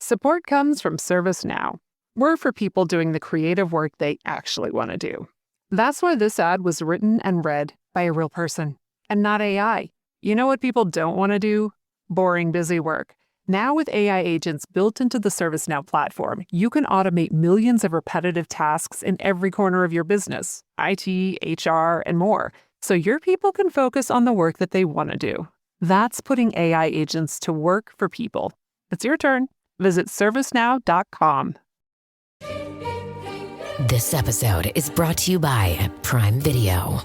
Support comes from ServiceNow. We're for people doing the creative work they actually want to do. That's why this ad was written and read by a real person and not AI. You know what people don't want to do? Boring, busy work. Now with AI agents built into the ServiceNow platform, you can automate millions of repetitive tasks in every corner of your business, IT, HR, and more, so your people can focus on the work that they want to do. That's putting AI agents to work for people. It's your turn. Visit servicenow.com. This episode is brought to you by Prime Video.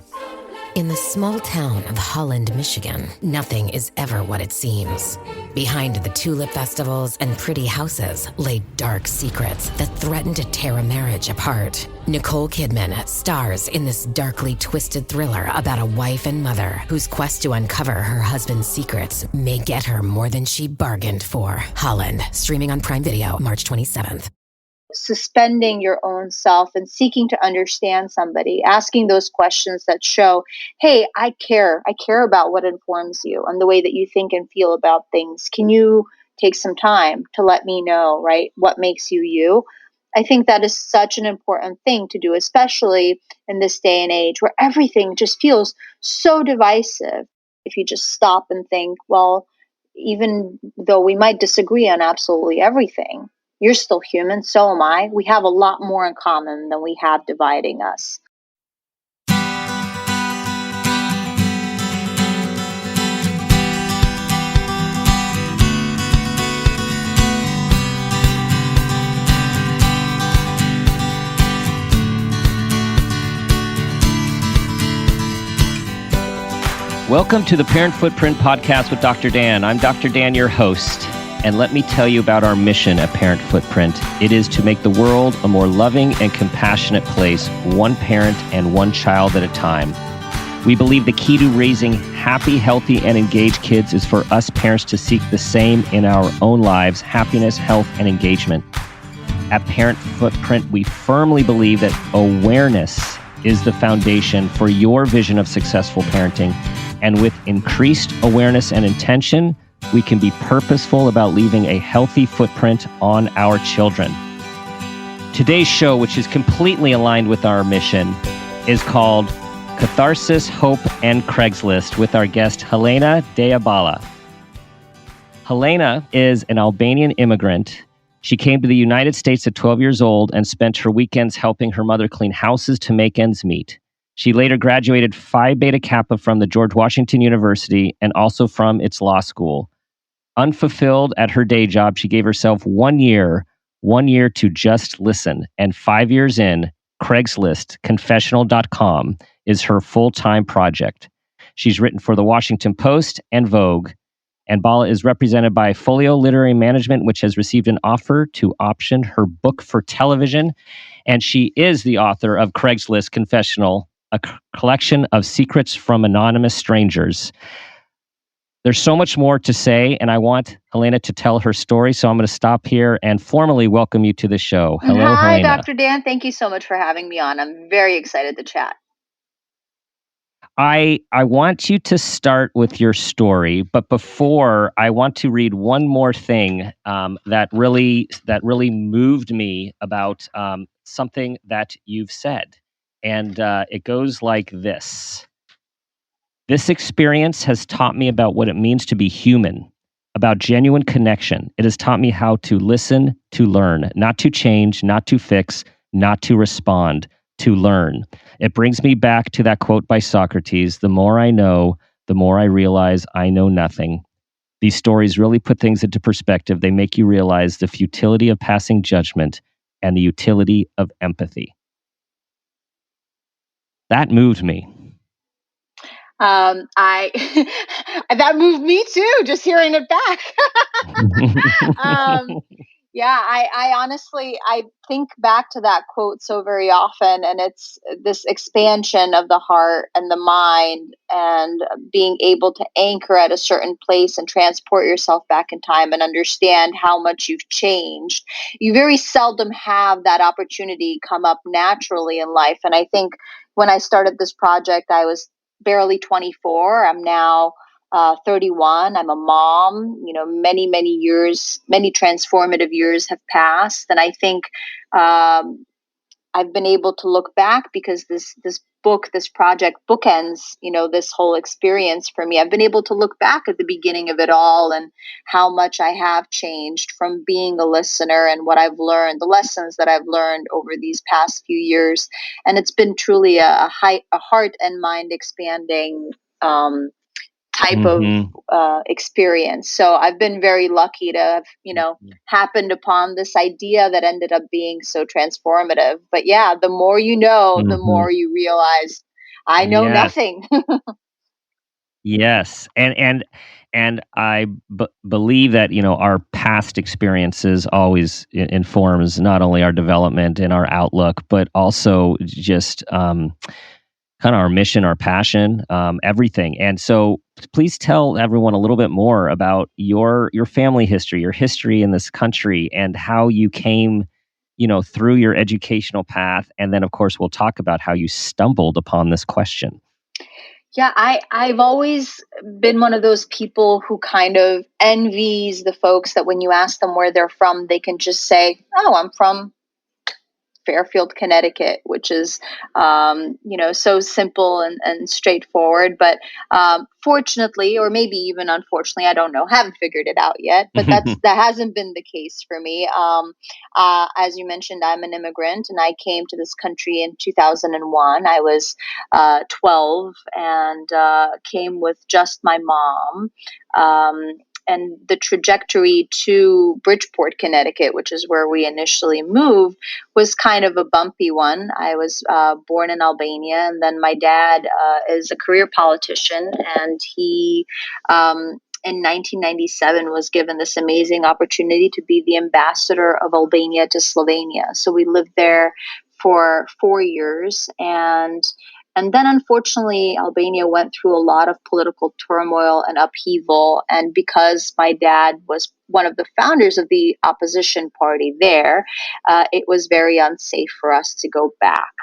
In the small town of Holland, Michigan, nothing is ever what it seems. Behind the tulip festivals and pretty houses lay dark secrets that threaten to tear a marriage apart. Nicole Kidman stars in this darkly twisted thriller about a wife and mother whose quest to uncover her husband's secrets may get her more than she bargained for. Holland, streaming on Prime Video, March 27th. Suspending your own self and seeking to understand somebody, asking those questions that show, hey, I care about what informs you and the way that you think and feel about things. Can you take some time to let me know, right, what makes you you? I think that is such an important thing to do, especially in this day and age where everything just feels so divisive. If you just stop and think, well, even though we might disagree on absolutely everything, you're still human, so am I. We have a lot more in common than we have dividing us. Welcome to the Parent Footprint Podcast with Dr. Dan. I'm Dr. Dan, your host. And let me tell you about our mission at Parent Footprint. It is to make the world a more loving and compassionate place, one parent and one child at a time. We believe the key to raising happy, healthy, and engaged kids is for us parents to seek the same in our own lives: happiness, health, and engagement. At Parent Footprint, we firmly believe that awareness is the foundation for your vision of successful parenting. And with increased awareness and intention, we can be purposeful about leaving a healthy footprint on our children. Today's show, which is completely aligned with our mission, is called Catharsis, Hope, and Craigslist with our guest, Helena Dea Bala. Helena is an Albanian immigrant. She came to the United States at 12 years old and spent her weekends helping her mother clean houses to make ends meet. She later graduated Phi Beta Kappa from the George Washington University and also from its law school. Unfulfilled at her day job, she gave herself 1 year to just listen. And 5 years in, Craigslist Confessional.com is her full-time project. She's written for the Washington Post and Vogue, and Bala is represented by Folio Literary Management, which has received an offer to option her book for television. And she is the author of Craigslist Confessional, a collection of secrets from anonymous strangers. There's so much more to say, and I want Helena to tell her story, so I'm going to stop here and formally welcome you to the show. Hello, Hi, Helena. Dr. Dan. Thank you so much for having me on. I'm very excited to chat. I want you to start with your story, but before, I want to read one more thing that really moved me about something that you've said, and it goes like this. This experience has taught me about what it means to be human, about genuine connection. It has taught me how to listen, to learn, not to change, not to fix, not to respond, to learn. It brings me back to that quote by Socrates: the more I know, the more I realize I know nothing. These stories really put things into perspective. They make you realize the futility of passing judgment and the utility of empathy. That moved me. I that moved me too, just hearing it back. I honestly, I think back to that quote so very often, and it's this expansion of the heart and the mind and being able to anchor at a certain place and transport yourself back in time and understand how much you've changed. You very seldom have that opportunity come up naturally in life. And I think when I started this project, I was barely 24. I'm now 31. I'm a mom. Many, many years, many transformative years have passed. And I think I've been able to look back because this book, this project bookends, this whole experience for me. I've been able to look back at the beginning of it all and how much I have changed from being a listener and what I've learned, the lessons that I've learned over these past few years. And it's been truly a heart and mind expanding type of experience. So I've been very lucky to have, happened upon this idea that ended up being so transformative. But yeah, the more you know, the more you realize I know nothing. Yes. And I believe that, our past experiences always informs not only our development and our outlook, but also just kind of our mission, our passion, everything. And so please tell everyone a little bit more about your family history, your history in this country, and how you came, through your educational path. And then, of course, we'll talk about how you stumbled upon this question. Yeah, I've always been one of those people who kind of envies the folks that when you ask them where they're from, they can just say, oh, I'm from Fairfield, Connecticut, which is, so simple and straightforward. But fortunately, or maybe even unfortunately, I don't know, haven't figured it out yet. But that hasn't been the case for me. As you mentioned, I'm an immigrant, and I came to this country in 2001. I was 12 and came with just my mom. And the trajectory to Bridgeport, Connecticut, which is where we initially moved, was kind of a bumpy one. I was born in Albania, and then my dad is a career politician, and he, in 1997, was given this amazing opportunity to be the ambassador of Albania to Slovenia. So we lived there for 4 years, and then, unfortunately, Albania went through a lot of political turmoil and upheaval. And because my dad was one of the founders of the opposition party there, it was very unsafe for us to go back.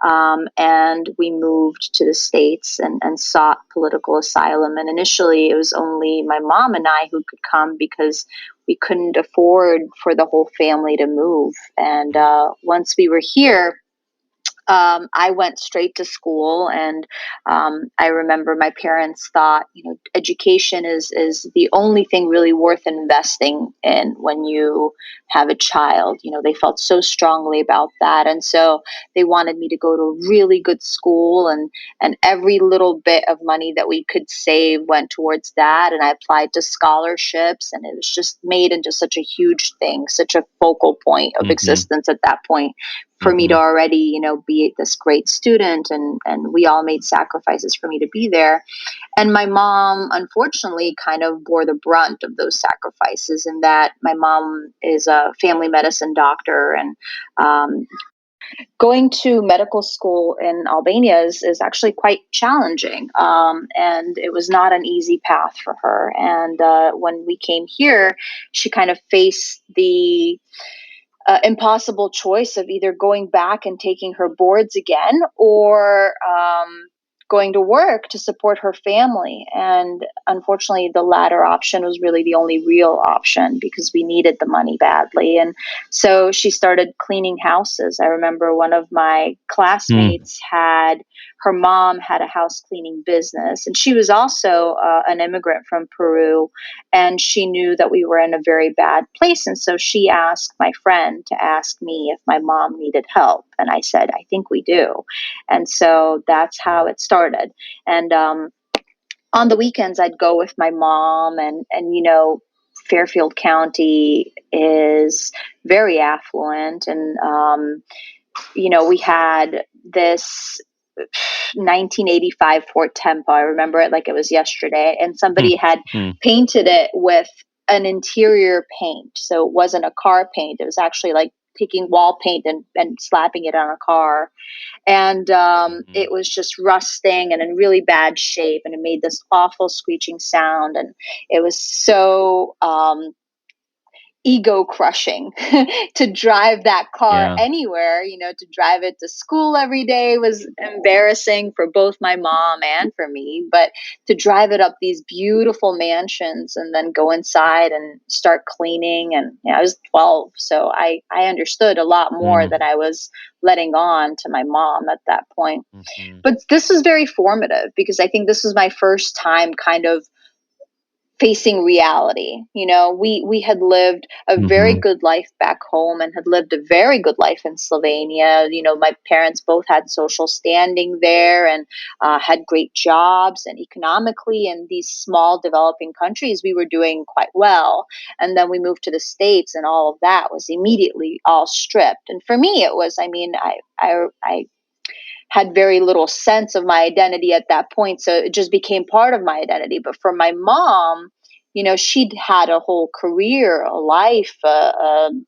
And we moved to the States and sought political asylum. And initially, it was only my mom and I who could come because we couldn't afford for the whole family to move. And once we were here, I went straight to school, and I remember my parents thought, education is the only thing really worth investing in when you have a child. They felt so strongly about that, and so they wanted me to go to a really good school, and every little bit of money that we could save went towards that. And I applied to scholarships, and it was just made into such a huge thing, such a focal point of existence at that point for me to already, be this great student, and we all made sacrifices for me to be there. And my mom, unfortunately, kind of bore the brunt of those sacrifices, in that my mom is a family medicine doctor, and going to medical school in Albania is actually quite challenging. And it was not an easy path for her. And when we came here, she kind of faced the impossible choice of either going back and taking her boards again, or going to work to support her family. And unfortunately, the latter option was really the only real option, because we needed the money badly. And so she started cleaning houses. I remember one of my classmates her mom had a house cleaning business, and she was also an immigrant from Peru, and she knew that we were in a very bad place. And so she asked my friend to ask me if my mom needed help. And I said, I think we do. And so that's how it started. And on the weekends, I'd go with my mom, and Fairfield County is very affluent. And, we had this 1985 Ford Tempo. I remember it like it was yesterday. And somebody had painted it with an interior paint. So it wasn't a car paint. It was actually like taking wall paint and slapping it on a car. And it was just rusting and in really bad shape. And it made this awful screeching sound. And it was so ego crushing to drive that car Yeah. anywhere, to drive it to school every day was embarrassing for both my mom and for me. But to drive it up these beautiful mansions and then go inside and start cleaning. And I was 12. So I understood a lot more than I was letting on to my mom at that point. Mm-hmm. But this was very formative because I think this was my first time kind of facing reality. We had lived a very good life back home and had lived a very good life in Slovenia. My parents both had social standing there and had great jobs, and economically in these small developing countries, we were doing quite well. And then we moved to the States, and all of that was immediately all stripped. And for me, it was, I had very little sense of my identity at that point. So it just became part of my identity. But for my mom, she'd had a whole career, a life, an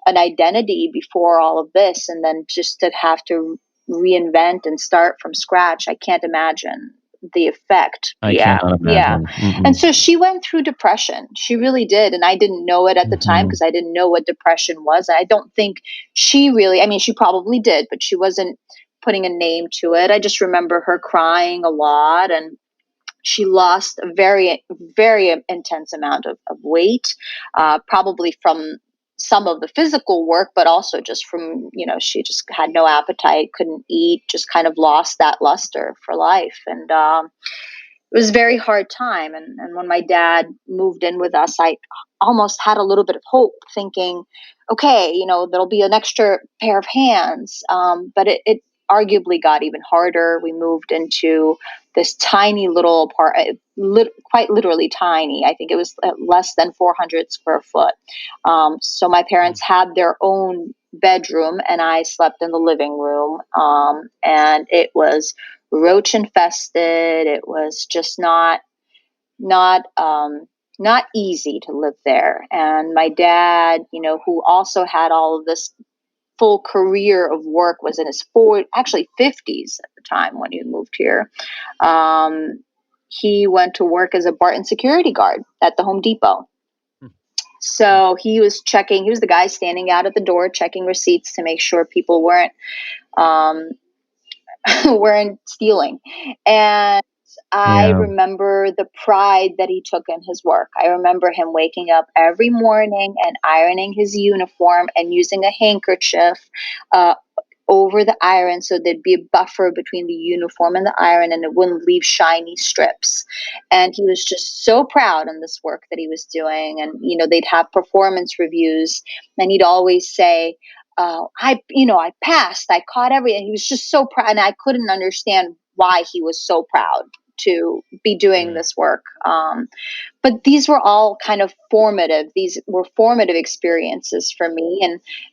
identity before all of this. And then just to have to reinvent and start from scratch, I can't imagine the effect. I cannot imagine. Mm-hmm. And so she went through depression. She really did. And I didn't know it at the time because I didn't know what depression was. I don't think she really, she probably did, but she wasn't putting a name to it. I just remember her crying a lot, and she lost a very, very intense amount of weight, probably from some of the physical work, but also just from, she just had no appetite, couldn't eat, just kind of lost that luster for life. And it was a very hard time. And when my dad moved in with us, I almost had a little bit of hope, thinking, okay, there'll be an extra pair of hands. But it arguably got even harder. We moved into this tiny little apartment, quite literally tiny. I think it was less than 400 square foot. So my parents had their own bedroom, and I slept in the living room. And it was roach infested. It was just not easy to live there. And my dad, who also had all of this full career of work, was in his 50s at the time when he moved here. He went to work as a Barton security guard at the Home Depot. So he was the guy standing out at the door checking receipts to make sure people weren't stealing. And I remember the pride that he took in his work. I remember him waking up every morning and ironing his uniform and using a handkerchief over the iron so there'd be a buffer between the uniform and the iron and it wouldn't leave shiny strips. And he was just so proud in this work that he was doing. And, they'd have performance reviews, and he'd always say, I passed, I caught everything. He was just so proud. And I couldn't understand why he was so proud to be doing this work. But these were all kind of formative. These were formative experiences for me.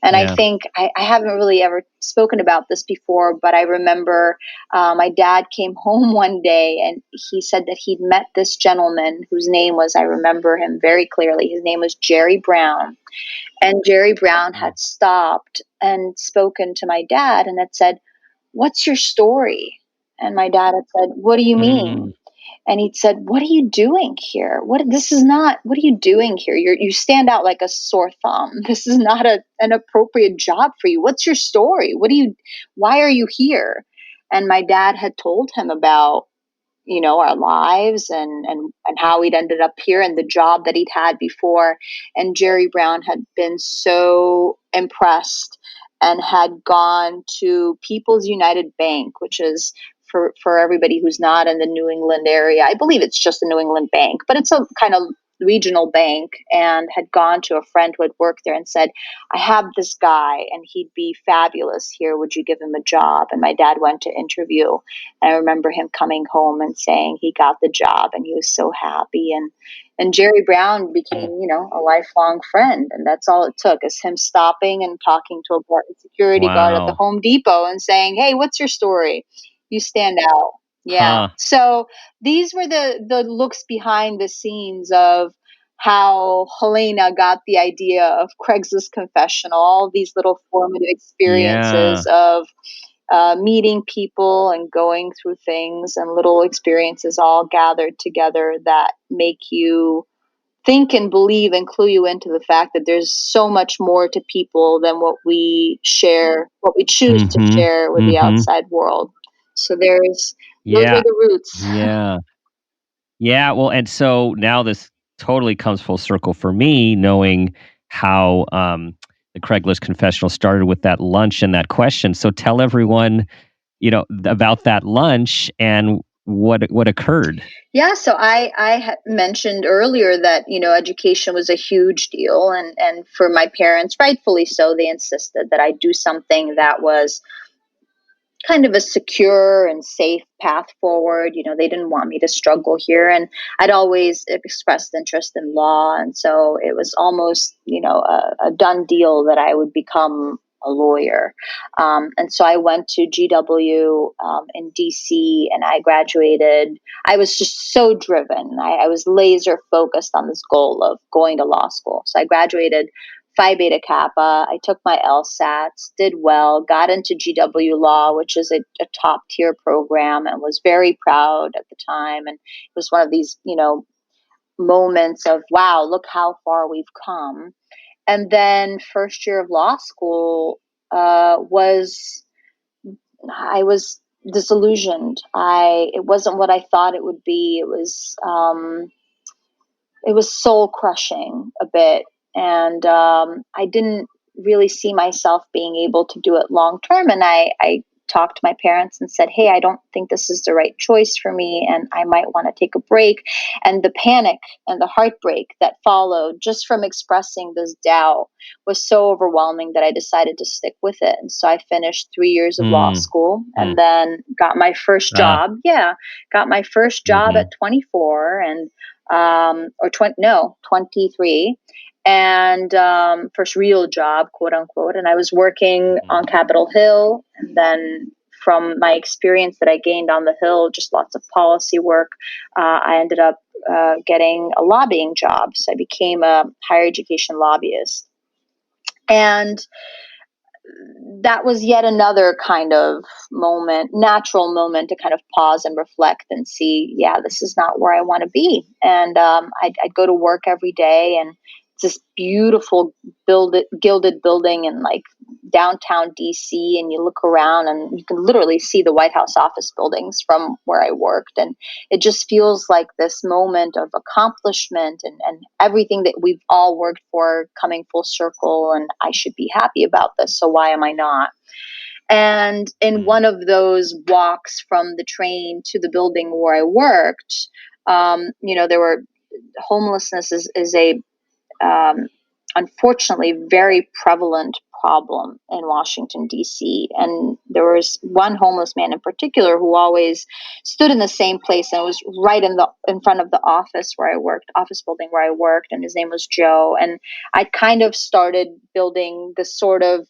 And I think I haven't really ever spoken about this before, but I remember my dad came home one day and he said that he'd met this gentleman whose name was, I remember him very clearly, his name was Jerry Brown. And Jerry Brown had stopped and spoken to my dad and had said, "What's your story?" And my dad had said, "What do you mean?" And he'd said, "What are you doing here? What are you doing here? You stand out like a sore thumb. This is not an appropriate job for you. What's your story? Why are you here?" And my dad had told him about, our lives and how we'd ended up here and the job that he'd had before. And Jerry Brown had been so impressed and had gone to People's United Bank, which is, for everybody who's not in the New England area, I believe it's just a New England bank, but it's a kind of regional bank, and had gone to a friend who had worked there and said, "I have this guy and he'd be fabulous here. Would you give him a job?" And my dad went to interview. And I remember him coming home and saying he got the job and he was so happy. And Jerry Brown became, a lifelong friend. And that's all it took, is him stopping and talking to a security guard at the Home Depot and saying, "Hey, what's your story? You stand out." Yeah. So these were the looks behind the scenes of how Helena got the idea of Craigslist Confessional, all these little formative experiences of meeting people and going through things, and little experiences all gathered together that make you think and believe and clue you into the fact that there's so much more to people than what we share, what we choose to share with the outside world. So those are the roots. Yeah. Yeah. Well, and so now this totally comes full circle for me, knowing how the Craigslist Confessional started with that lunch and that question. So tell everyone, about that lunch and what occurred. Yeah, so I had mentioned earlier that, education was a huge deal. And for my parents, rightfully so, they insisted that I do something that was kind of a secure and safe path forward. They didn't want me to struggle here. And I'd always expressed interest in law. And so it was almost, a done deal that I would become a lawyer. And so I went to GW in DC and I graduated. I was just so driven. I was laser focused on this goal of going to law school. So I graduated Phi Beta Kappa. I took my LSATs, did well, got into GW Law, which is a top tier program, and was very proud at the time. And it was one of these, moments of, wow, look how far we've come. And then first year of law school I was disillusioned. It wasn't what I thought it would be. It was soul crushing a bit. And I didn't really see myself being able to do it long term. And I talked to my parents and said, hey, I don't think this is the right choice for me, and I might want to take a break. And the panic and the heartbreak that followed just from expressing this doubt was so overwhelming that I decided to stick with it. And so I finished 3 years of law school and then got my first job. Got my first job at 24 and 23. And first real job, quote unquote. And I was working on Capitol Hill. And then from my experience that I gained on the Hill, just lots of policy work, I ended up getting a lobbying job. So I became a higher education lobbyist. And that was yet another kind of natural moment to kind of pause and reflect and see, this is not where I want to be. And I'd go to work every day, and it's this beautiful gilded building in like downtown DC, and you look around and you can literally see the White House office buildings from where I worked. And it just feels like this moment of accomplishment and everything that we've all worked for coming full circle, and I should be happy about this. So why am I not? And in one of those walks from the train to the building where I worked, there were homelessness is a unfortunately very prevalent problem in Washington, D.C. And there was one homeless man in particular who always stood in the same place, and it was right in front of the office building where I worked, and his name was Joe. And I kind of started building this sort of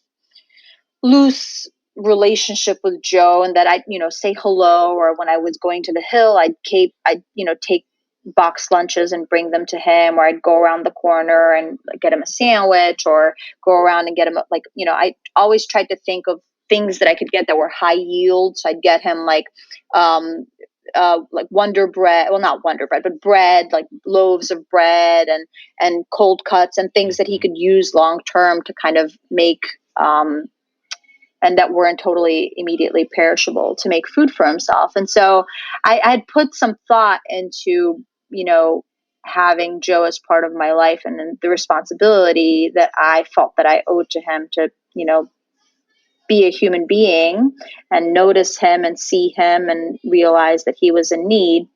loose relationship with Joe, and that I'd, say hello, or when I was going to the Hill, I'd take box lunches and bring them to him, or I'd go around the corner and get him a sandwich, or go around and get him I always tried to think of things that I could get that were high yield. So I'd get him like Wonder Bread, well, not Wonder Bread, but bread, like loaves of bread and cold cuts and things that he could use long term to kind of make and that weren't totally immediately perishable, to make food for himself. And so I'd put some thought into, having Joe as part of my life, and then the responsibility that I felt that I owed to him to, be a human being and notice him and see him and realize that he was in need.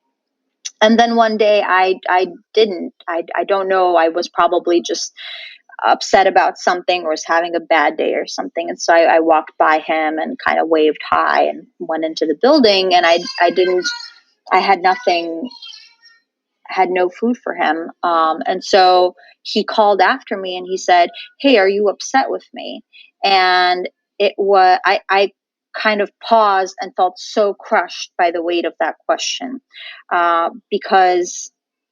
And then one day I didn't. I don't know. I was probably just upset about something or was having a bad day or something. And so I walked by him and kind of waved hi and went into the building, and I had no food for him. And so he called after me and he said, hey, are you upset with me? And I kind of paused and felt so crushed by the weight of that question, because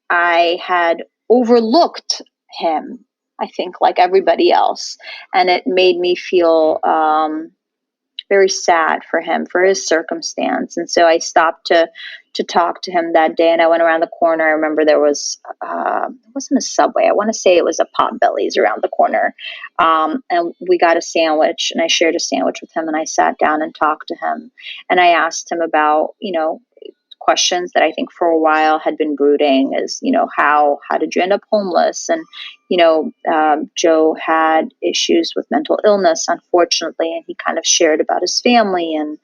I had overlooked him, I think, like everybody else. And it made me feel very sad for him, for his circumstance. And so I stopped to to talk to him that day. And I went around the corner. I remember there was, it wasn't a Subway. I want to say it was a Potbelly's around the corner. And we got a sandwich, and I shared a sandwich with him, and I sat down and talked to him. And I asked him about, questions that I think for a while had been brooding, is, how did you end up homeless? And, Joe had issues with mental illness, unfortunately, and he kind of shared about his family and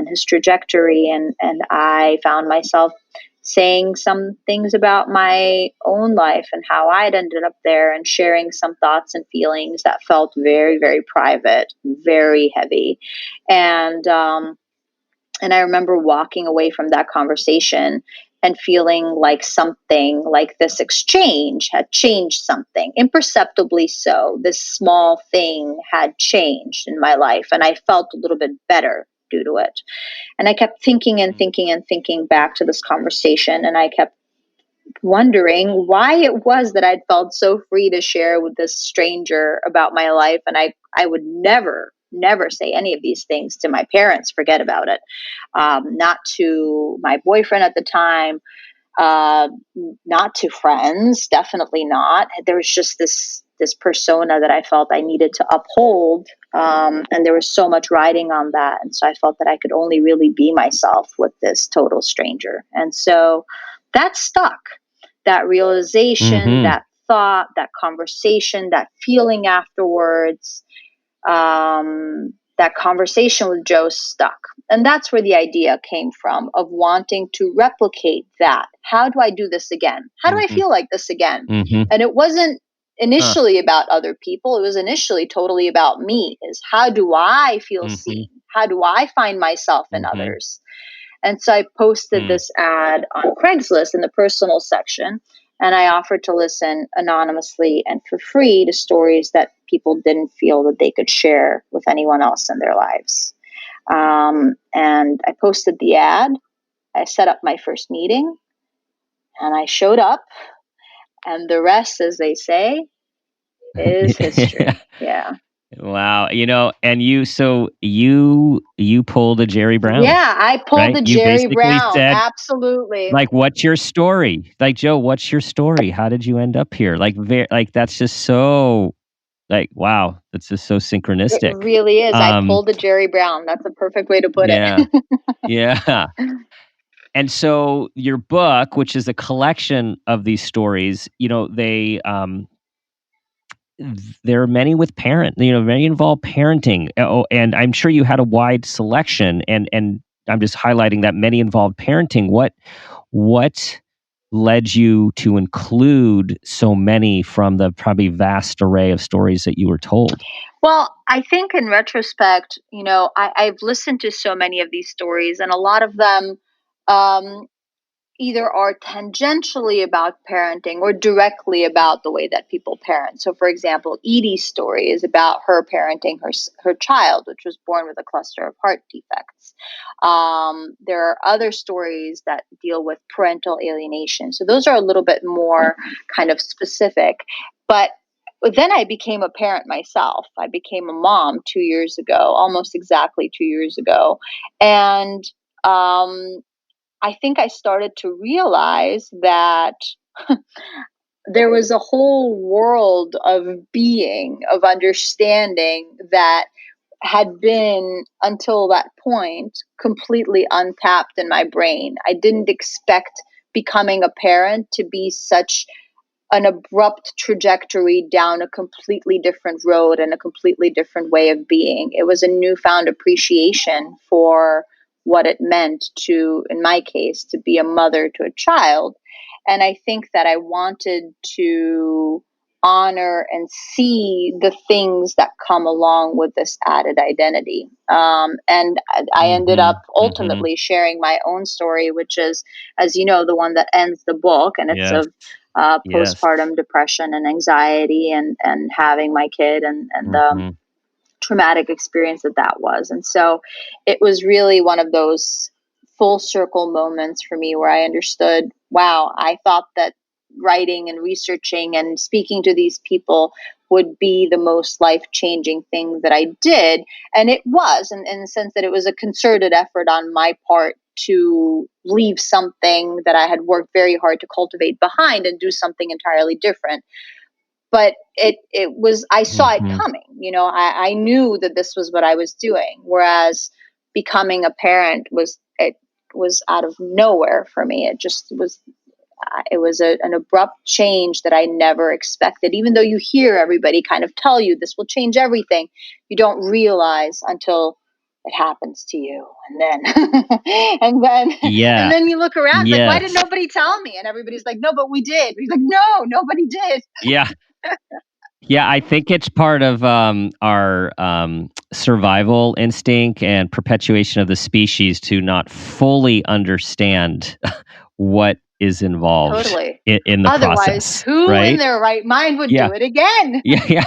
his trajectory. And I found myself saying some things about my own life and how I'd ended up there, and sharing some thoughts and feelings that felt very, very private, very heavy. And I remember walking away from that conversation and feeling like something like this exchange had changed something, imperceptibly so. This small thing had changed in my life, and I felt a little bit better due to it. And I kept thinking and thinking and thinking back to this conversation, and I kept wondering why it was that I'd felt so free to share with this stranger about my life. And I would never say any of these things to my parents, forget about it. Not to my boyfriend at the time, not to friends, definitely not. There was just this persona that I felt I needed to uphold. And there was so much riding on that. And so I felt that I could only really be myself with this total stranger. And so that stuck. That realization, that thought, that conversation, that feeling afterwards, that conversation with Joe stuck. And that's where the idea came from, of wanting to replicate that. How do I do this again? How do I feel like this again? And it wasn't initially about other people. It was initially totally about me, is how do I feel seen? How do I find myself in others? And so I posted this ad on Craigslist in the personal section, and I offered to listen anonymously and for free to stories that people didn't feel that they could share with anyone else in their lives. And I posted the ad. I set up my first meeting, and I showed up, and the rest, as they say, is history. Yeah. Wow. And you pulled a Jerry Brown. Yeah, I pulled right? the You Jerry basically Brown. said, absolutely. Like, what's your story? Like, Joe, what's your story? How did you end up here? Like, that's just so, like, wow. That's just so synchronistic. It really is. I pulled the Jerry Brown. That's a perfect way to put it. Yeah. And so your book, which is a collection of these stories, there are many with many involve parenting. And I'm sure you had a wide selection, and I'm just highlighting that many involved parenting. What led you to include so many from the probably vast array of stories that you were told? Well, I think in retrospect, I've listened to so many of these stories, and a lot of them either are tangentially about parenting or directly about the way that people parent. So, for example, Edie's story is about her parenting her child, which was born with a cluster of heart defects. There are other stories that deal with parental alienation. So those are a little bit more kind of specific. But then I became a parent myself. I became a mom 2 years ago, almost exactly 2 years ago. And I think I started to realize that there was a whole world of being, of understanding that had been, until that point, completely untapped in my brain. I didn't expect becoming a parent to be such an abrupt trajectory down a completely different road and a completely different way of being. It was a newfound appreciation for what it meant to, in my case, to be a mother to a child. And I think that I wanted to honor and see the things that come along with this added identity. And I ended up ultimately sharing my own story, which is, as you know, the one that ends the book. And it's of postpartum depression and anxiety and having my kid and the traumatic experience that was. And so it was really one of those full circle moments for me where I understood, wow, I thought that writing and researching and speaking to these people would be the most life-changing thing that I did. And it was, in the sense that it was a concerted effort on my part to leave something that I had worked very hard to cultivate behind and do something entirely different. But I saw it coming. I knew that this was what I was doing. Whereas becoming a parent was out of nowhere for me. It was an abrupt change that I never expected. Even though you hear everybody kind of tell you this will change everything, you don't realize until it happens to you. And then, and then you look around, like, why did nobody tell me? And everybody's like, no, but we did. He's like, no, nobody did. Yeah. Yeah, I think it's part of our survival instinct and perpetuation of the species to not fully understand what is involved in the Otherwise, process. Who right? in their right mind would do it again? Yeah.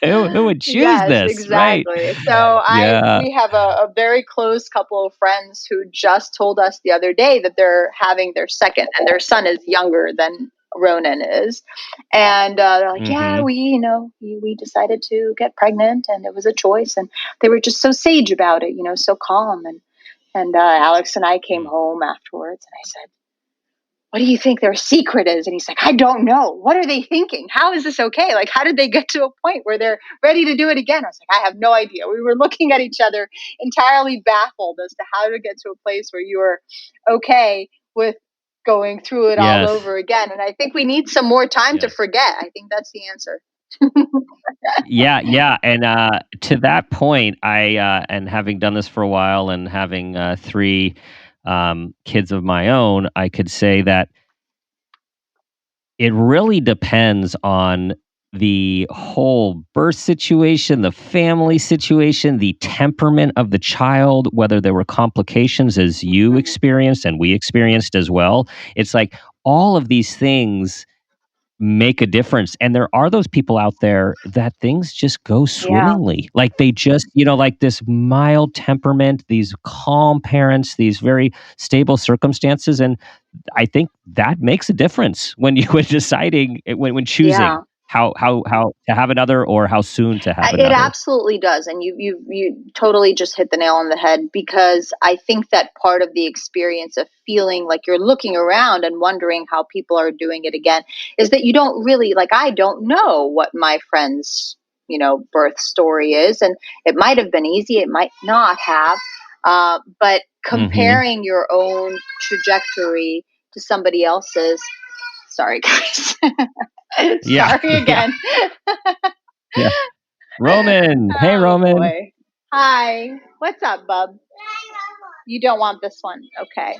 Who would choose this? Exactly. Right? So we have a very close couple of friends who just told us the other day that they're having their second, and their son is younger than Ronan is. And they're like, yeah, we decided to get pregnant, and it was a choice. And they were just so sage about it, so calm. And Alex and I came home afterwards, and I said, what do you think their secret is? And he's like, I don't know. What are they thinking? How is this okay? Like, how did they get to a point where they're ready to do it again? I was like, I have no idea. We were looking at each other entirely baffled as to how to get to a place where you are okay with going through it all over again. And I think we need some more time to forget. I think that's the answer. Yeah. And to that point, and having done this for a while and having 3 kids of my own, I could say that it really depends on the whole birth situation, the family situation, the temperament of the child, whether there were complications as you experienced and we experienced as well. It's like all of these things make a difference. And there are those people out there that things just go swimmingly. Like they just, like this mild temperament, these calm parents, these very stable circumstances. And I think that makes a difference when deciding, when choosing how to have another or how soon to have another. It absolutely does. And you totally just hit the nail on the head, because I think that part of the experience of feeling like you're looking around and wondering how people are doing it again is that you don't really, I don't know what my friend's, birth story is. And it might have been easy. It might not have. But comparing your own trajectory to somebody else's, sorry, guys. Sorry again. Yeah. Roman. Hey, Roman. Boy. Hi. What's up, bub? You don't want this one. Okay.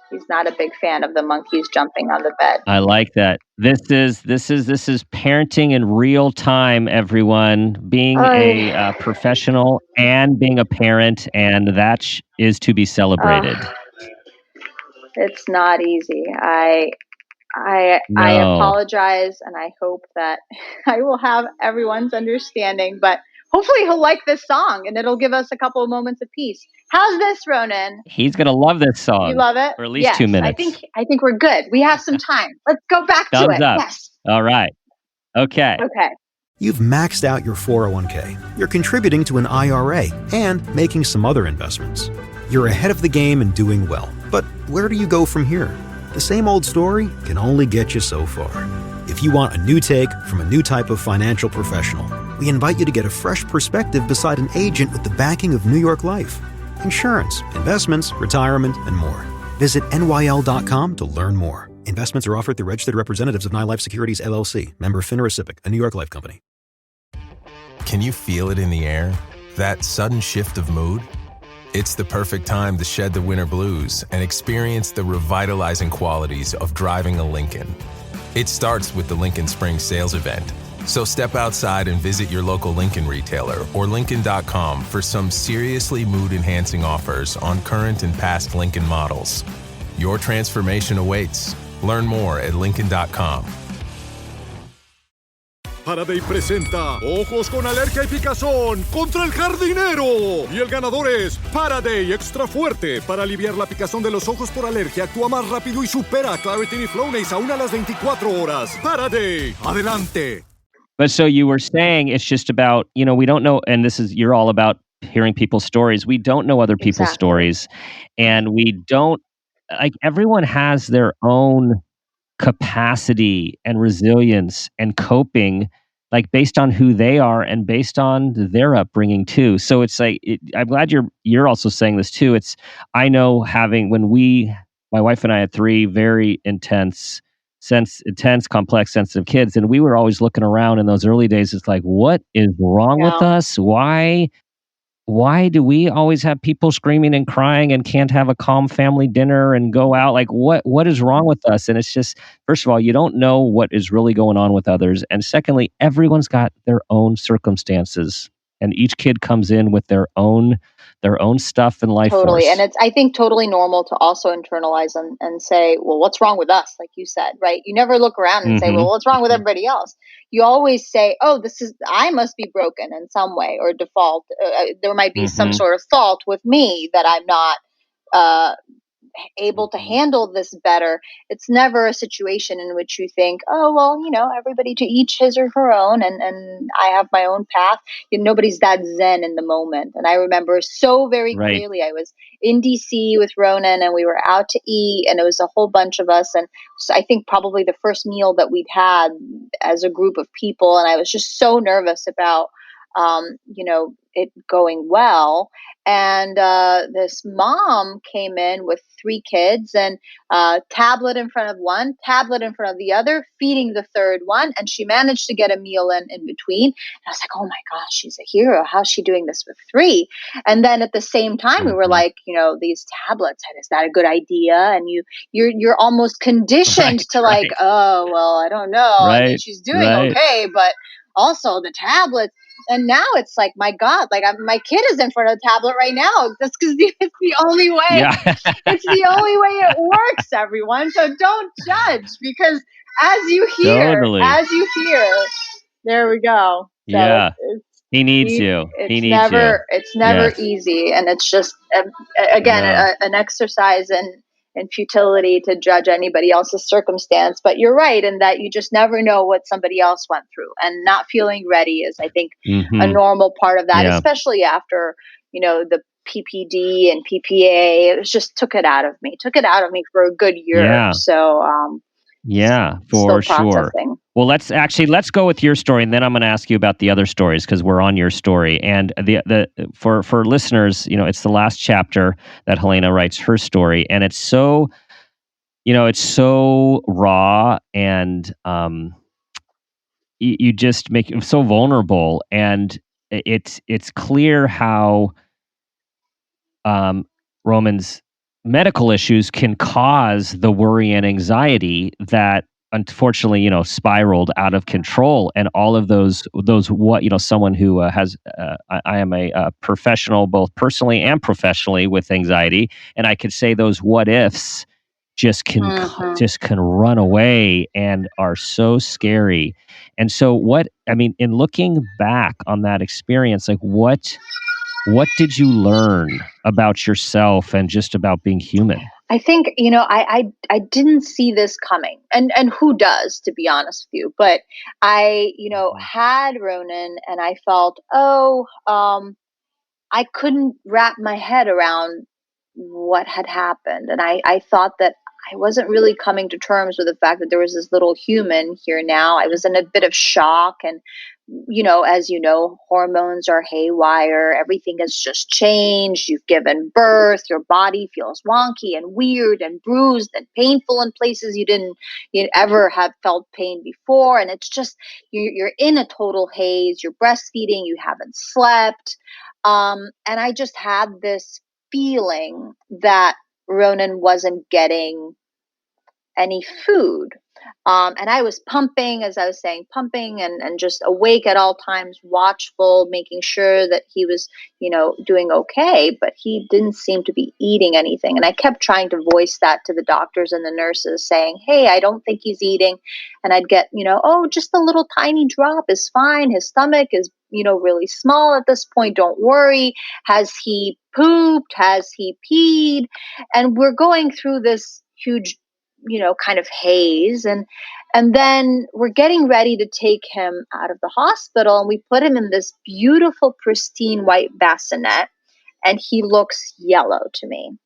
He's not a big fan of the monkeys jumping on the bed. I like that. This is parenting in real time, everyone. Being a professional and being a parent, and that is to be celebrated. It's not easy. I apologize, and I hope that I will have everyone's understanding, but hopefully he'll like this song and it'll give us a couple of moments of peace. How's this, Ronan? He's going to love this song. You love it? For at least 2 minutes. I think we're good. We have some time. Let's go back to it. Thumbs up. Yes. All right. Okay. You've maxed out your 401k. You're contributing to an IRA and making some other investments. You're ahead of the game and doing well. But where do you go from here? The same old story can only get you so far. If you want a new take from a new type of financial professional, we invite you to get a fresh perspective beside an agent with the backing of New York Life. Insurance, investments, retirement, and more. Visit NYL.com to learn more. Investments are offered through registered representatives of NYLife Securities, LLC. Member FINRA SIPC, a New York Life company. Can you feel it in the air? That sudden shift of mood? It's the perfect time to shed the winter blues and experience the revitalizing qualities of driving a Lincoln. It starts with the Lincoln Spring Sales Event. So step outside and visit your local Lincoln retailer or Lincoln.com for some seriously mood-enhancing offers on current and past Lincoln models. Your transformation awaits. Learn more at Lincoln.com. Faraday presenta Ojos con Alergia y Picazón contra el jardinero. Y el ganador es Faraday Extra Fuerte. Para aliviar la picazón de los ojos por alergia, actúa más rápido y supera a Claritin y Flonase aún a las 24 horas. Faraday, adelante. But so you were saying it's just about, we don't know, and you're all about hearing people's stories. We don't know other people's Exactly. stories, and we don't like everyone has their own capacity and resilience and coping, like based on who they are and based on their upbringing too. So it's like I'm glad you're also saying this too. It's I know having my wife and I had three very intense, complex, sensitive kids, and we were always looking around in those early days. It's like, what is wrong with Yeah. us? Why do we always have people screaming and crying and can't have a calm family dinner and go out? Like what is wrong with us? And it's just, first of all, you don't know what is really going on with others. And secondly, everyone's got their own circumstances. And each kid comes in with their own stuff and life Totally. force. And it's, I think, totally normal to also internalize and say, well, what's wrong with us? Like you said, right? You never look around and say, well, what's wrong with everybody else? You always say, oh, I must be broken in some way or default. There might be some sort of fault with me that I'm not able to handle this better. It's never a situation in which you think, oh, well, everybody to each his or her own, and I have my own path. Nobody's that zen in the moment. And I remember so very clearly, I was in DC with Ronan and we were out to eat, and it was a whole bunch of us. And so I think probably the first meal that we'd had as a group of people. And I was just so nervous about, it going well. And this mom came in with 3 kids and tablet in front of one, tablet in front of the other, feeding the third one. And she managed to get a meal in between. And I was like, oh my gosh, she's a hero. How's she doing this with 3? And then at the same time, we were like, these tablets, is that a good idea? And you're almost conditioned to like, oh, well, I don't know. I mean, she's doing okay, but also the tablets. And now it's like, my God, like my kid is in front of the tablet right now. That's because it's the only way. Yeah. It's the only way it works, everyone. So don't judge, because as you hear, there we go. So yeah. He needs you. He needs you. It's never easy. And it's just, again, an exercise in futility to judge anybody else's circumstance. But you're right in that you just never know what somebody else went through, and not feeling ready is, I think, a normal part of that, especially after, the PPD and PPA. It just took it out of me for a good year. Yeah. So, for sure. Well, let's go with your story, and then I'm going to ask you about the other stories, because we're on your story. And for listeners, it's the last chapter that Helena writes her story, and it's so, it's so raw, and you just make it so vulnerable, and it's clear how Roman's medical issues can cause the worry and anxiety that unfortunately, spiraled out of control. And all of those someone who has, I am a professional, both personally and professionally, with anxiety. And I could say those what ifs just can run away and are so scary. And so in looking back on that experience, like what did you learn about yourself and just about being human? I think, I didn't see this coming, and who does, to be honest with you, but I, had Ronan, and I felt, I couldn't wrap my head around what had happened. And I thought that I wasn't really coming to terms with the fact that there was this little human here now. I was in a bit of shock, and as you know, hormones are haywire. Everything has just changed. You've given birth. Your body feels wonky and weird and bruised and painful in places you didn't ever have felt pain before. And it's just, you're in a total haze. You're breastfeeding. You haven't slept. And I just had this feeling that Ronan wasn't getting any food. And I was pumping, as I was saying, and just awake at all times, watchful, making sure that he was, doing okay, but he didn't seem to be eating anything. And I kept trying to voice that to the doctors and the nurses, saying, hey, I don't think he's eating. And I'd get, oh, just a little tiny drop is fine. His stomach is, really small at this point. Don't worry. Has he pooped? Has he peed? And we're going through this huge kind of haze. And And then we're getting ready to take him out of the hospital, and we put him in this beautiful, pristine white bassinet, and he looks yellow to me.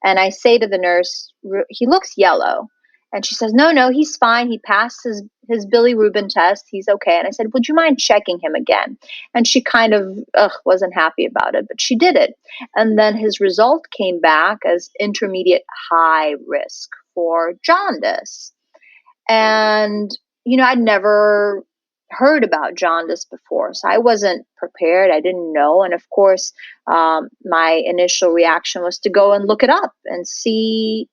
And I say to the nurse, he looks yellow. And she says, no, he's fine. He passed his bilirubin test. He's okay. And I said, would you mind checking him again? And she kind of wasn't happy about it, but she did it. And then his result came back as intermediate high risk for jaundice. And, I'd never heard about jaundice before, so I wasn't prepared. I didn't know. And of course, my initial reaction was to go and look it up and see,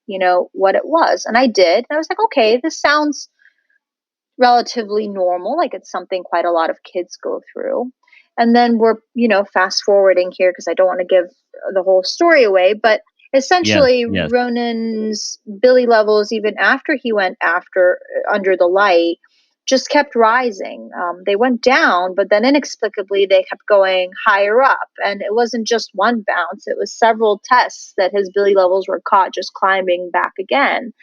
what it was. And I did. And I was like, okay, this sounds relatively normal. Like it's something quite a lot of kids go through. And then we're, fast forwarding here because I don't want to give the whole story away, but essentially, yes. Ronan's Billy levels, even after he went under the light, just kept rising. They went down, but then inexplicably they kept going higher up. And it wasn't just one bounce. It was several tests that his Billy levels were caught just climbing back again.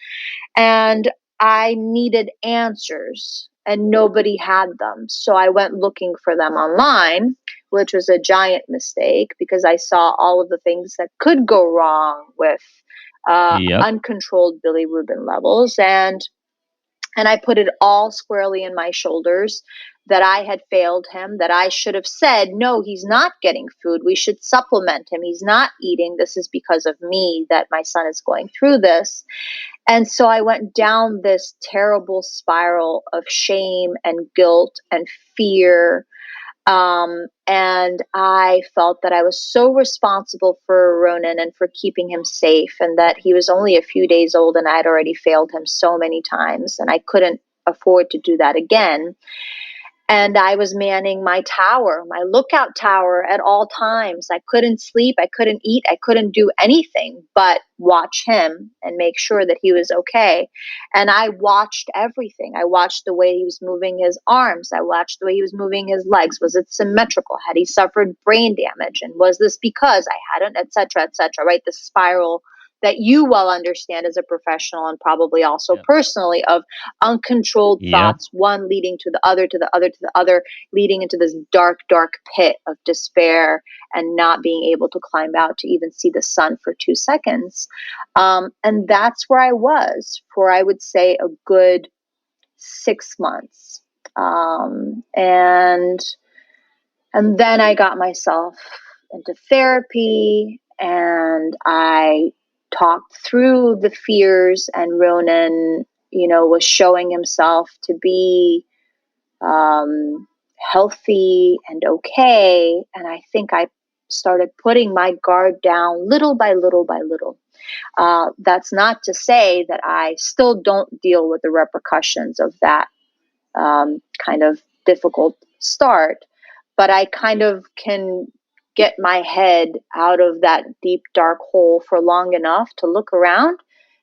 And I needed answers, and nobody had them. So I went looking for them online, which was a giant mistake because I saw all of the things that could go wrong with uncontrolled bilirubin levels. And I put it all squarely in my shoulders that I had failed him, that I should have said, no, he's not getting food. We should supplement him. He's not eating. This is because of me that my son is going through this. And so I went down this terrible spiral of shame and guilt and fear. And I felt that I was so responsible for Ronan and for keeping him safe, and that he was only a few days old and I had already failed him so many times, and I couldn't afford to do that again. And I was manning my tower, my lookout tower at all times. I couldn't sleep. I couldn't eat. I couldn't do anything but watch him and make sure that he was okay. And I watched everything. I watched the way he was moving his arms. I watched the way he was moving his legs. Was it symmetrical? Had he suffered brain damage? And was this because I hadn't, et cetera, right? The spiral that you well understand as a professional and probably also personally of uncontrolled thoughts, one leading to the other, to the other, to the other, leading into this dark, dark pit of despair and not being able to climb out to even see the sun for 2 seconds. And that's where I was for, I would say, a good 6 months. And then I got myself into therapy, and I talked through the fears, and Ronan, was showing himself to be healthy and okay. And I think I started putting my guard down little by little by little. That's not to say that I still don't deal with the repercussions of that kind of difficult start, but I kind of can get my head out of that deep, dark hole for long enough to look around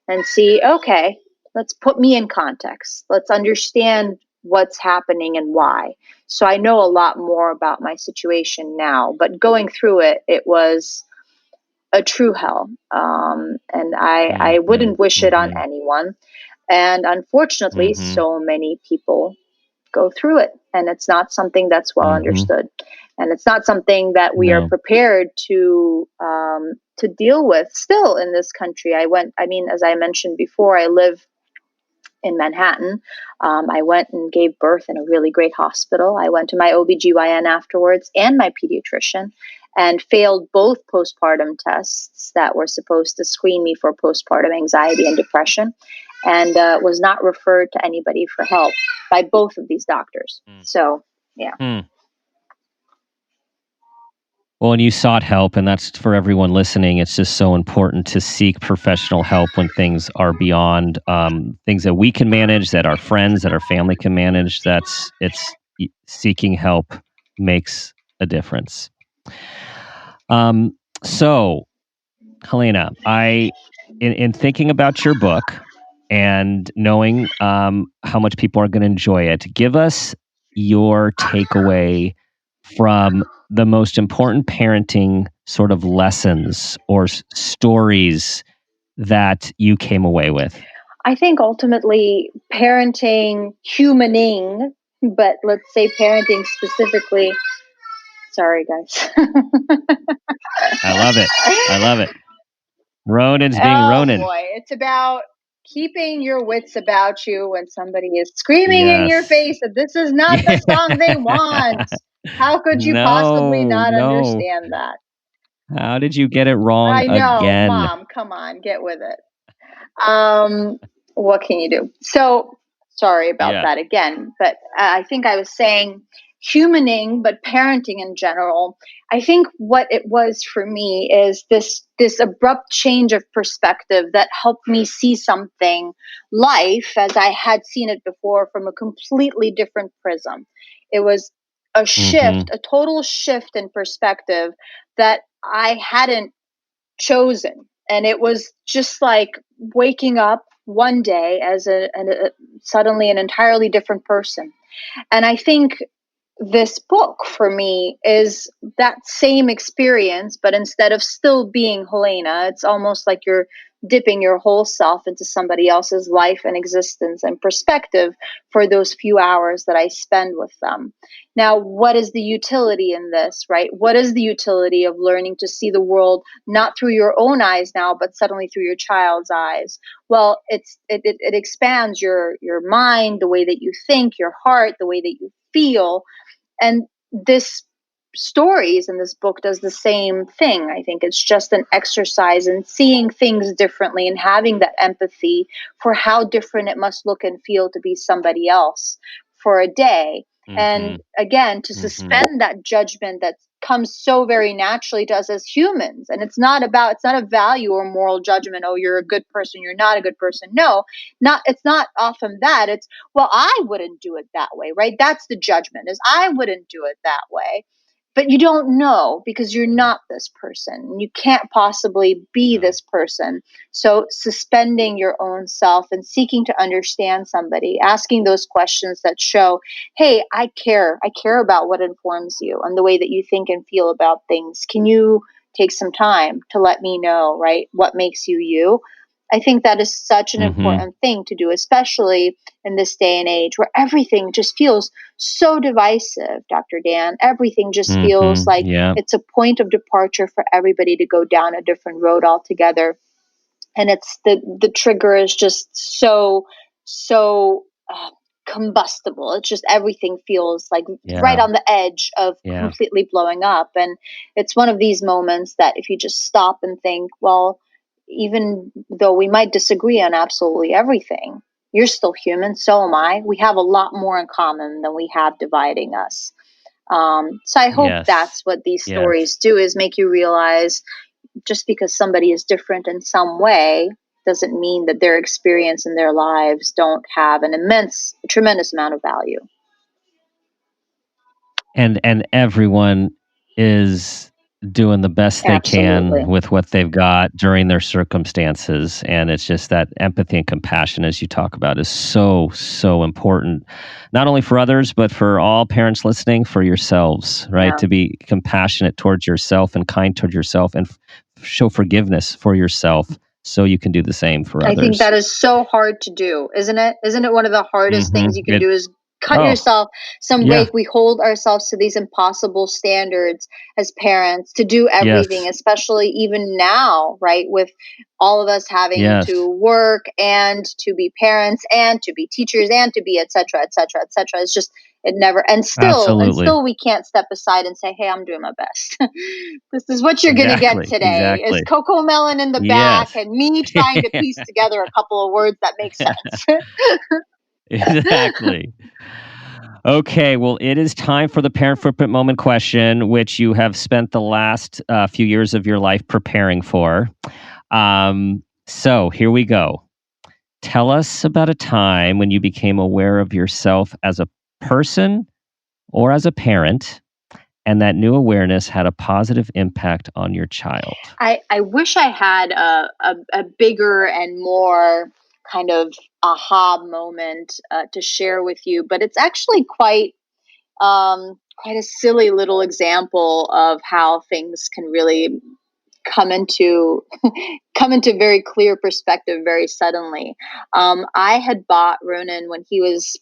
and see, okay, let's put me in context. Let's understand what's happening and why. So I know a lot more about my situation now, but going through it, it was a true hell. And I wouldn't wish it on anyone. And unfortunately, so many people go through it, and it's not something that's well understood. And it's not something that we are prepared to deal with still in this country. As I mentioned before, I live in Manhattan. I went and gave birth in a really great hospital. I went to my OBGYN afterwards and my pediatrician, and failed both postpartum tests that were supposed to screen me for postpartum anxiety and depression, and was not referred to anybody for help by both of these doctors. So, yeah. Well, and you sought help, and that's for everyone listening. It's just so important to seek professional help when things are beyond things that we can manage, that our friends, that our family can manage. It's seeking help makes a difference. So, Helena, in thinking about your book and knowing how much people are going to enjoy it, give us your takeaway from the most important parenting sort of lessons or stories that you came away with. I think ultimately parenting, humaning, but let's say parenting specifically. Sorry, guys. I love it. I love it. Ronan's being Oh Ronan. boy, it's about keeping your wits about you when somebody is screaming in your Yes. face that this is not the song they want. How could you possibly not No. understand that? How did you get it wrong I know, again? Mom, come on, get with it. What can you do? So sorry about that again, but I think I was saying humaning, but parenting in general. I think what it was for me is this abrupt change of perspective that helped me see life as I had seen it before, from a completely different prism. It was a shift, a total shift in perspective that I hadn't chosen. And it was just like waking up one day as suddenly an entirely different person. And I think this book for me is that same experience, but instead of still being Helena, it's almost like you're dipping your whole self into somebody else's life and existence and perspective for those few hours that I spend with them. Now, what is the utility in this, right? What is the utility of learning to see the world not through your own eyes now, but suddenly through your child's eyes? Well, it expands your mind, the way that you think, your heart, the way that you feel. And this stories in this book does the same thing. I think it's just an exercise in seeing things differently and having that empathy for how different it must look and feel to be somebody else for a day. And again, to suspend that judgment that comes so very naturally to us as humans. And it's not a value or moral judgment. Oh, you're a good person, you're not a good person. No, it's not often that. It's, well, I wouldn't do it that way, right? That's the judgment, is I wouldn't do it that way. But you don't know, because you're not this person. You can't possibly be this person. So suspending your own self and seeking to understand somebody, asking those questions that show, hey, I care. I care about what informs you and the way that you think and feel about things. Can you take some time to let me know, right, what makes you you? I think that is such an important thing to do, especially in this day and age where everything just feels so divisive, Dr. Dan. Everything just feels like it's a point of departure for everybody to go down a different road altogether. And it's the trigger is just so combustible. It's just, everything feels like right on the edge of completely blowing up. And it's one of these moments that if you just stop and think, well, even though we might disagree on absolutely everything, you're still human, so am I. We have a lot more in common than we have dividing us. So I hope that's what these stories do, is make you realize just because somebody is different in some way doesn't mean that their experience and their lives don't have a tremendous amount of value. And everyone is doing the best they can with what they've got during their circumstances. And it's just that empathy and compassion, as you talk about, is so, so important, not only for others, but for all parents listening, for yourselves, right? To be compassionate towards yourself and kind towards yourself, and show forgiveness for yourself so you can do the same for others. I think that is so hard to do, isn't it? Isn't it one of the hardest things you can do, is cut yourself some break. We hold ourselves to these impossible standards as parents to do everything, especially even now, right? With all of us having to work and to be parents and to be teachers and to be et cetera, et cetera, et cetera. It's just, it never, and still we can't step aside and say, hey, I'm doing my best. This is what you're going to get today is Coco Melon in the back and me trying to piece together a couple of words that make sense. Exactly. Okay, well, it is time for the Parent Footprint Moment question, which you have spent the last few years of your life preparing for. So here we go. Tell us about a time when you became aware of yourself as a person or as a parent, and that new awareness had a positive impact on your child. I wish I had a bigger and more kind of aha moment to share with you, but it's actually quite a silly little example of how things can really come into very clear perspective very suddenly. I had bought Ronan when he was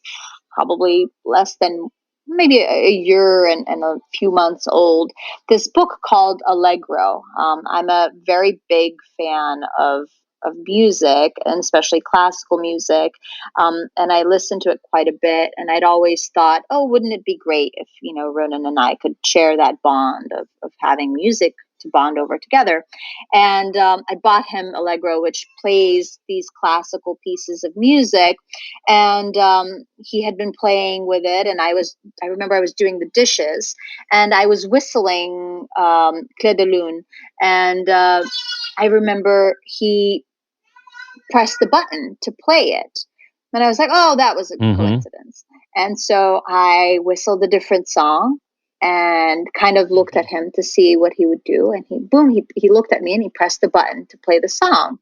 probably less than maybe a year and a few months old, this book called Allegro. I'm a very big fan of music, and especially classical music. And I listened to it quite a bit. And I'd always thought, oh, wouldn't it be great if, Ronan and I could share that bond of having music to bond over together. And I bought him Allegro, which plays these classical pieces of music. And he had been playing with it. And I remember I was doing the dishes and I was whistling Clé de Lune. And I remember he pressed the button to play it. And I was like, oh, that was a coincidence. And so I whistled a different song and kind of looked at him to see what he would do. And he looked at me and he pressed the button to play the song.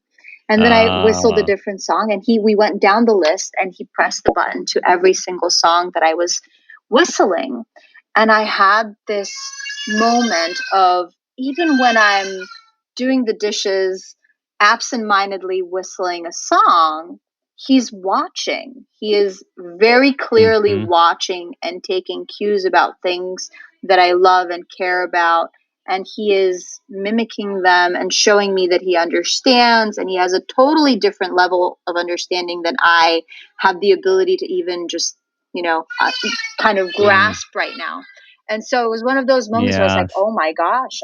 And then I whistled a different song and we went down the list and he pressed the button to every single song that I was whistling. And I had this moment of, even when I'm doing the dishes, absentmindedly whistling a song, he's watching. He is very clearly watching and taking cues about things that I love and care about. And he is mimicking them and showing me that he understands. And he has a totally different level of understanding than I have the ability to even just, kind of grasp right now. And so it was one of those moments where I was like, oh my gosh,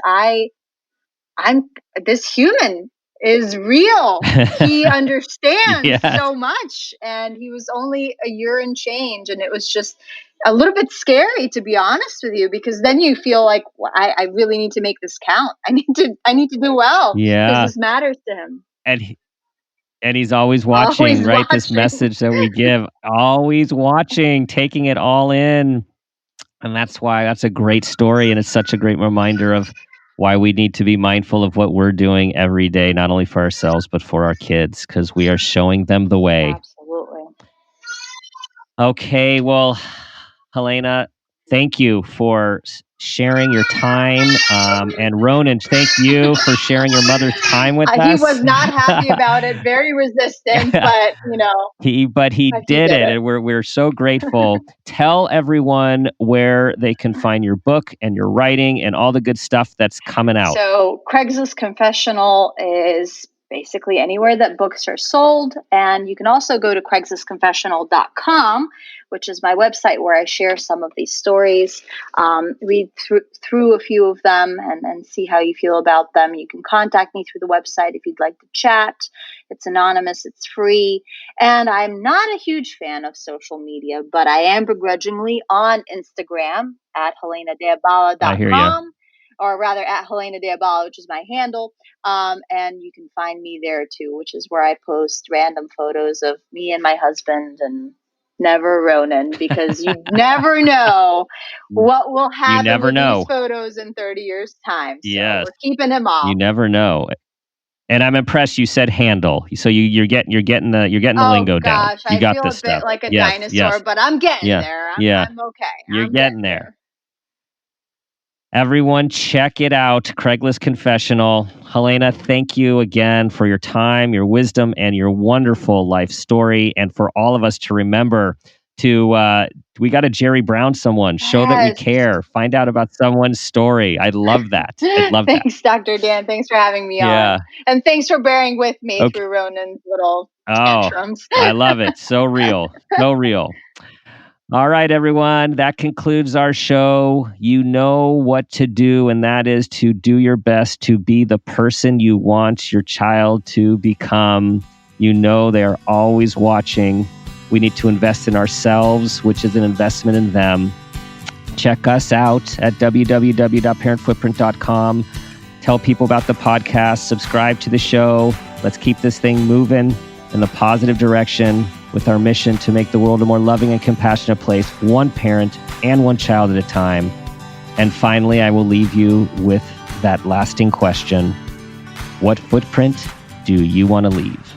I'm this human is real. He understands so much. And he was only a year and change. And it was just a little bit scary, to be honest with you, because then you feel like, well, I really need to make this count. I need to do well. Yeah. Because this matters to him. And he's always watching, right? This message that we give, always watching, taking it all in. And that's a great story. And it's such a great reminder of why we need to be mindful of what we're doing every day, not only for ourselves, but for our kids, because we are showing them the way. Absolutely. Okay, well, Helena, thank you for sharing your time. And Ronan, thank you for sharing your mother's time with us. He was not happy about it, very resistant, but He did it, and we're so grateful. Tell everyone where they can find your book and your writing and all the good stuff that's coming out. So Craigslist Confessional is basically anywhere that books are sold. And you can also go to CraigslistConfessional.com, which is my website where I share some of these stories. Read through a few of them and see how you feel about them. You can contact me through the website if you'd like to chat. It's anonymous, it's free. And I'm not a huge fan of social media, but I am begrudgingly on Instagram at HelenaDeaBala.com. Or rather at Helena Dea Bala, which is my handle. And you can find me there too, which is where I post random photos of me and my husband and never Ronan, because you never know what will happen with these photos in 30 years' time. So we're keeping him off. You never know. And I'm impressed you said handle. So you're getting the lingo down. You got feel this a bit stuff. like a dinosaur, but I'm getting there. I'm okay. You're getting there. Everyone, check it out. Craigslist Confessional. Helena, thank you again for your time, your wisdom, and your wonderful life story. And for all of us to remember we got to Jerry Brown someone. Show that we care. Find out about someone's story. I love that. Thanks, Dr. Dan. Thanks for having me on. And thanks for bearing with me through Ronan's little tantrums. I love it. So real. So real. All right, everyone. That concludes our show. You know what to do, and that is to do your best to be the person you want your child to become. You know they are always watching. We need to invest in ourselves, which is an investment in them. Check us out at www.parentfootprint.com. Tell people about the podcast. Subscribe to the show. Let's keep this thing moving in the positive direction, with our mission to make the world a more loving and compassionate place, one parent and one child at a time. And finally, I will leave you with that lasting question. What footprint do you want to leave?